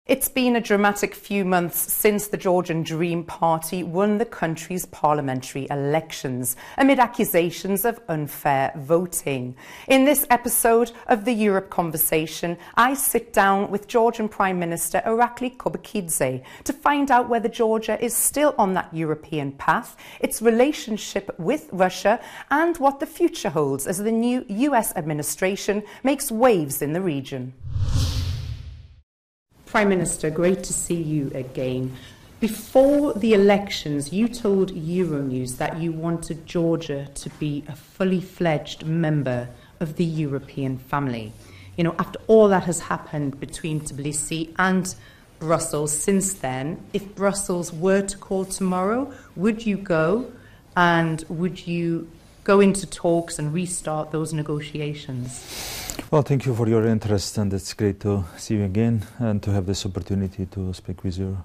It's been a dramatic few months since the Georgian Dream Party won the country's parliamentary elections amid accusations of unfair voting. In this episode of the Europe Conversation, I sit down with Georgian Prime Minister Irakli Kobakhidze to find out whether Georgia is still on that European path, its relationship with Russia, and what the future holds as the new US administration makes waves in the region. Prime Minister, great to see you again. Before the elections, you told Euronews that you wanted Georgia to be a fully fledged member of the European family. You know, after all that has happened between Tbilisi and Brussels since then, if Brussels were to call tomorrow, would you go, and would you go into talks and restart those negotiations? Well, thank you for your interest, and it's great to see you again and to have this opportunity to speak with you,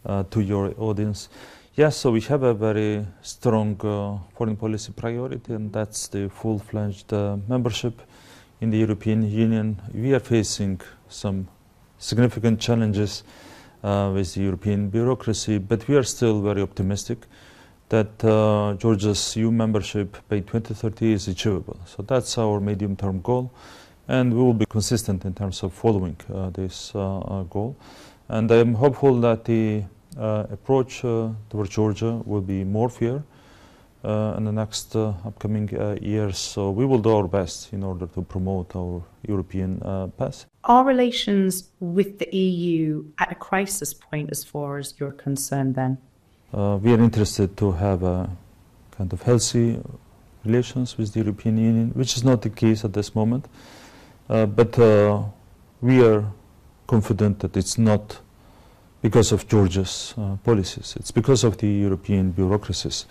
to your audience. Yes, so we have a very strong foreign policy priority, and that's the full-fledged membership in the European Union. We are facing some significant challenges with the European bureaucracy, but we are still very optimistic that Georgia's EU membership by 2030 is achievable. So that's our medium-term goal, and we will be consistent in terms of following this goal. And I am hopeful that the approach towards Georgia will be more fair in the next upcoming years. So we will do our best in order to promote our European path. Are relations with the EU at a crisis point as far as you're concerned then? We are interested to have a kind of healthy relations with the European Union, which is not the case at this moment. But we are confident that it's not because of Georgia's policies. It's because of the European bureaucracy's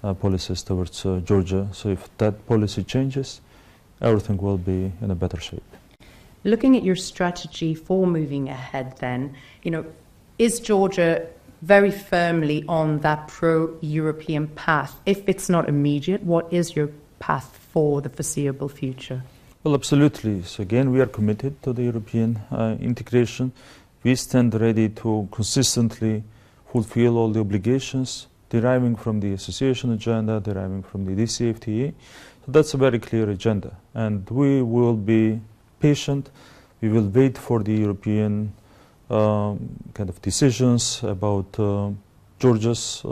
policies towards Georgia. So if that policy changes, everything will be in a better shape. Looking at your strategy for moving ahead then, you know, is Georgia very firmly on that pro-European path? If it's not immediate, what is your path for the foreseeable future? Well, absolutely. So again, we are committed to the European integration. We stand ready to consistently fulfill all the obligations deriving from the association agenda, deriving from the DCFTA. So that's a very clear agenda. And we will be patient. We will wait for the European kind of decisions about Georgia's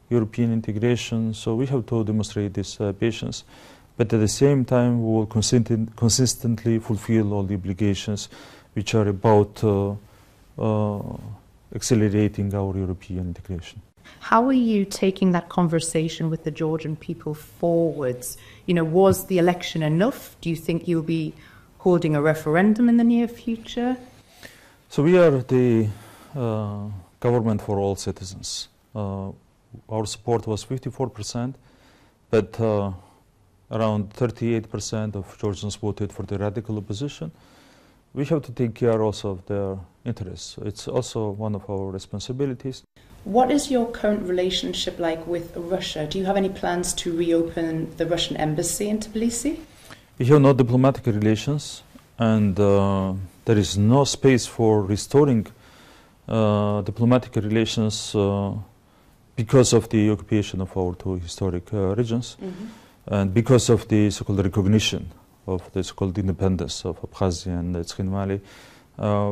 European integration. So we have to demonstrate this patience. But at the same time, we will consistently fulfill all the obligations which are about accelerating our European integration. How are you taking that conversation with the Georgian people forwards? You know, was the election enough? Do you think you'll be holding a referendum in the near future? So we are the government for all citizens. Our support was 54%, but around 38% of Georgians voted for the radical opposition. We have to take care also of their interests. It's also one of our responsibilities. What is your current relationship like with Russia? Do you have any plans to reopen the Russian embassy in Tbilisi? We have no diplomatic relations, and there is no space for restoring diplomatic relations because of the occupation of our two historic regions. Mm-hmm. And because of the so-called recognition of the so-called independence of Abkhazia and the Tskhin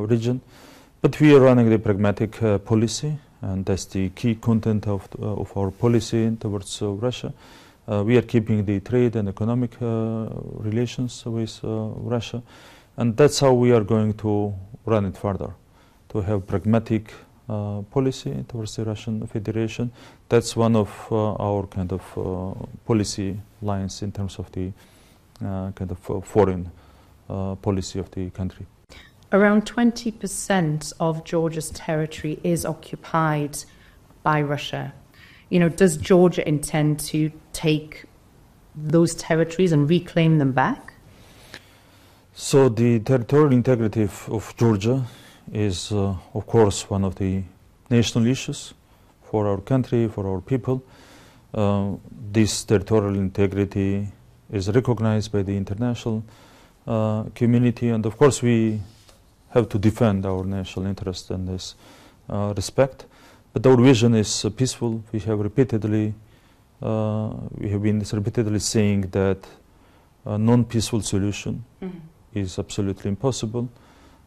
region. But we are running the pragmatic policy, and that's the key content of our policy towards Russia. We are keeping the trade and economic relations with Russia, and that's how we are going to run it further, to have pragmatic policy towards the Russian Federation. That's one of our kind of policy lines in terms of the kind of foreign policy of the country. Around 20% of Georgia's territory is occupied by Russia. You know, does Georgia intend to take those territories and reclaim them back? So the territorial integrity of Georgia is, of course, one of the national issues for our country, for our people. This territorial integrity is recognized by the international community, and of course we have to defend our national interest in this respect. But our vision is peaceful. We have been repeatedly saying that a non-peaceful solution is absolutely impossible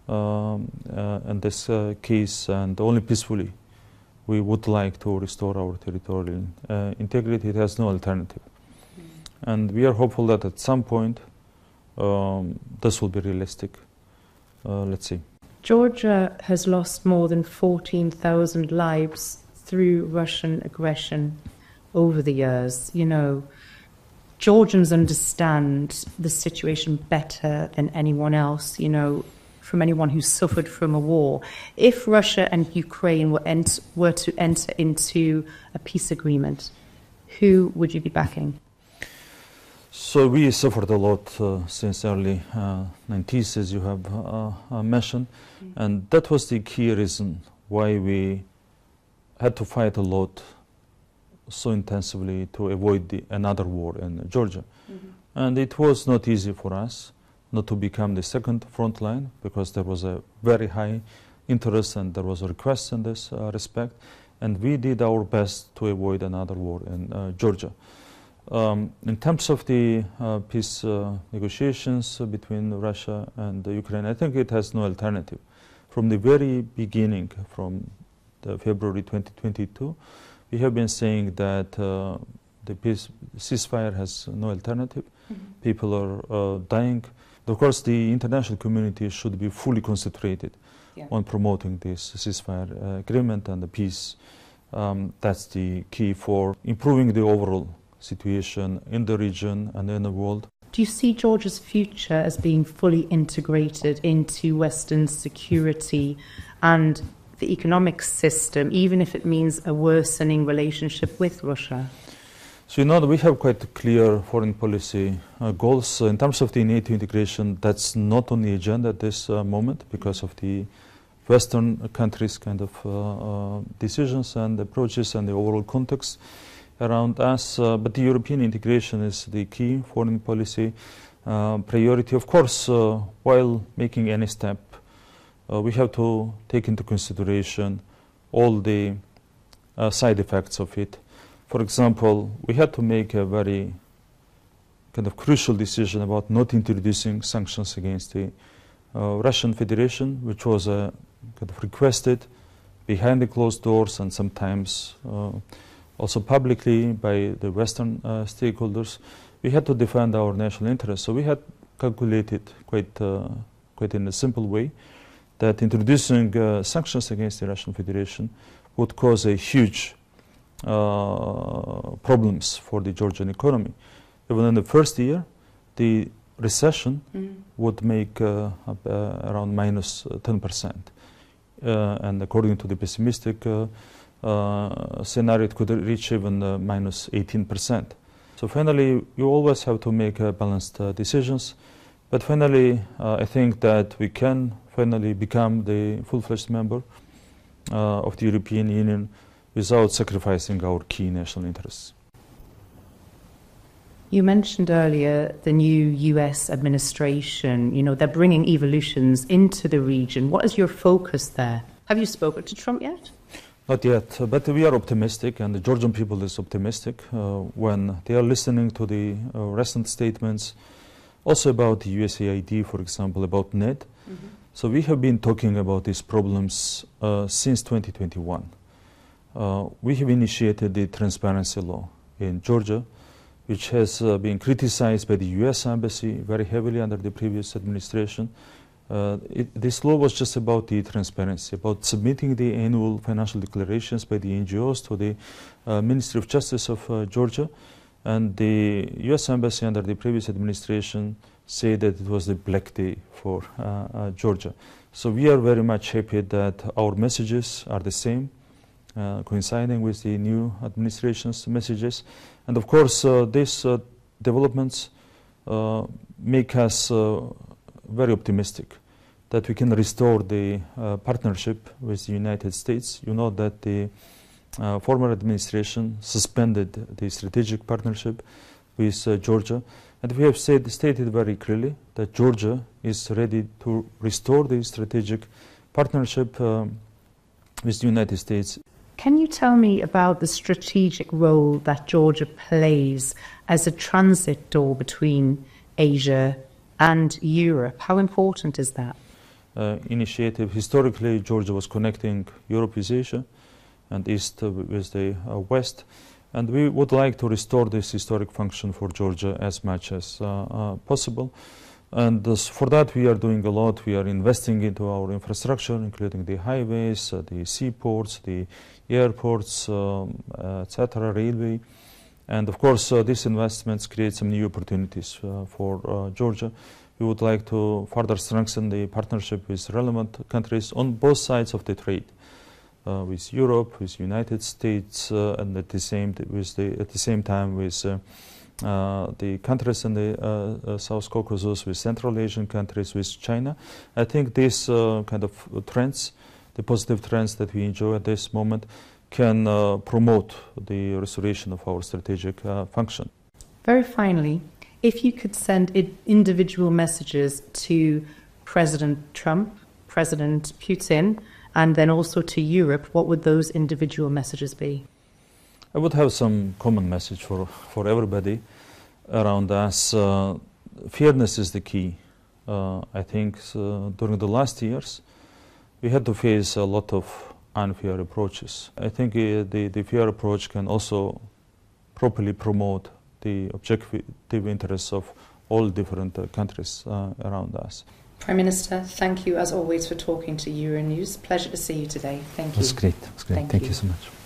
in this case, and only peacefully we would like to restore our territorial integrity. It has no alternative. And we are hopeful that at some point this will be realistic. Let's see. Georgia has lost more than 14,000 lives through Russian aggression over the years. You know, Georgians understand the situation better than anyone else, you know, from anyone who suffered from a war. If Russia and Ukraine were to enter into a peace agreement, who would you be backing? So we suffered a lot since early 90s, as you have mentioned, and that was the key reason why we had to fight a lot so intensively to avoid another war in Georgia. And it was not easy for us not to become the second front line, because there was a very high interest and there was a request in this respect, and we did our best to avoid another war in Georgia. In terms of the peace negotiations between Russia and Ukraine, I think it has no alternative. From the very beginning, from the February 2022, we have been saying that the ceasefire has no alternative. People are dying. Of course, the international community should be fully concentrated on promoting this ceasefire agreement and the peace. That's the key for improving the overall situation in the region and in the world. Do you see Georgia's future as being fully integrated into Western security and the economic system, even if it means a worsening relationship with Russia? So you know that we have quite clear foreign policy goals. In terms of the NATO integration, that's not on the agenda at this moment because of the Western countries' kind of decisions and approaches and the overall context around us, but the European integration is the key foreign policy priority. Of course, while making any step, we have to take into consideration all the side effects of it. For example, we had to make a very kind of crucial decision about not introducing sanctions against the Russian Federation, which was kind of requested behind the closed doors and sometimes also publicly by the Western stakeholders. We had to defend our national interests. So we had calculated quite in a simple way that introducing sanctions against the Russian Federation would cause a huge problems for the Georgian economy. Even in the first year, the recession would make around minus 10%. And according to the pessimistic scenario, it could reach even minus 18%. So finally, you always have to make balanced decisions. But finally, I think that we can finally become the full-fledged member of the European Union without sacrificing our key national interests. You mentioned earlier the new US administration. You know, they're bringing evolutions into the region. What is your focus there? Have you spoken to Trump yet? Not yet, but we are optimistic, and the Georgian people is optimistic when they are listening to the recent statements, also about the USAID, for example, about NED. So we have been talking about these problems since 2021. We have initiated the transparency law in Georgia, which has been criticized by the US Embassy very heavily under the previous administration. This law was just about the transparency, about submitting the annual financial declarations by the NGOs to the Ministry of Justice of Georgia. And the US Embassy under the previous administration said that it was the black day for Georgia. So we are very much happy that our messages are the same, coinciding with the new administration's messages. And of course, these developments make us very optimistic that we can restore the partnership with the United States. You know that the former administration suspended the strategic partnership with Georgia, And we have stated very clearly that Georgia is ready to restore the strategic partnership with the United States. Can you tell me about the strategic role that Georgia plays as a transit door between Asia and Europe? How important is that? Initiative. Historically, Georgia was connecting Europe with Asia and East with the West. And we would like to restore this historic function for Georgia as much as possible. And for that we are doing a lot. We are investing into our infrastructure, including the highways, the seaports, the airports, etc., railway. And of course, these investments create some new opportunities for Georgia. We would like to further strengthen the partnership with relevant countries on both sides of the trade, with Europe, with United States, and at the same time with the countries in the South Caucasus, with Central Asian countries, with China. I think these kind of trends, the positive trends that we enjoy at this moment, can promote the restoration of our strategic function. Very finally, if you could send individual messages to President Trump, President Putin, and then also to Europe, what would those individual messages be? I would have some common message for everybody around us. Fairness is the key. I think during the last years, we had to face a lot of unfair approaches. I think the fair approach can also properly promote the objective interests of all different countries around us. Prime Minister, thank you as always for talking to Euronews. Pleasure to see you today. Thank you. It was great. Thank you so much.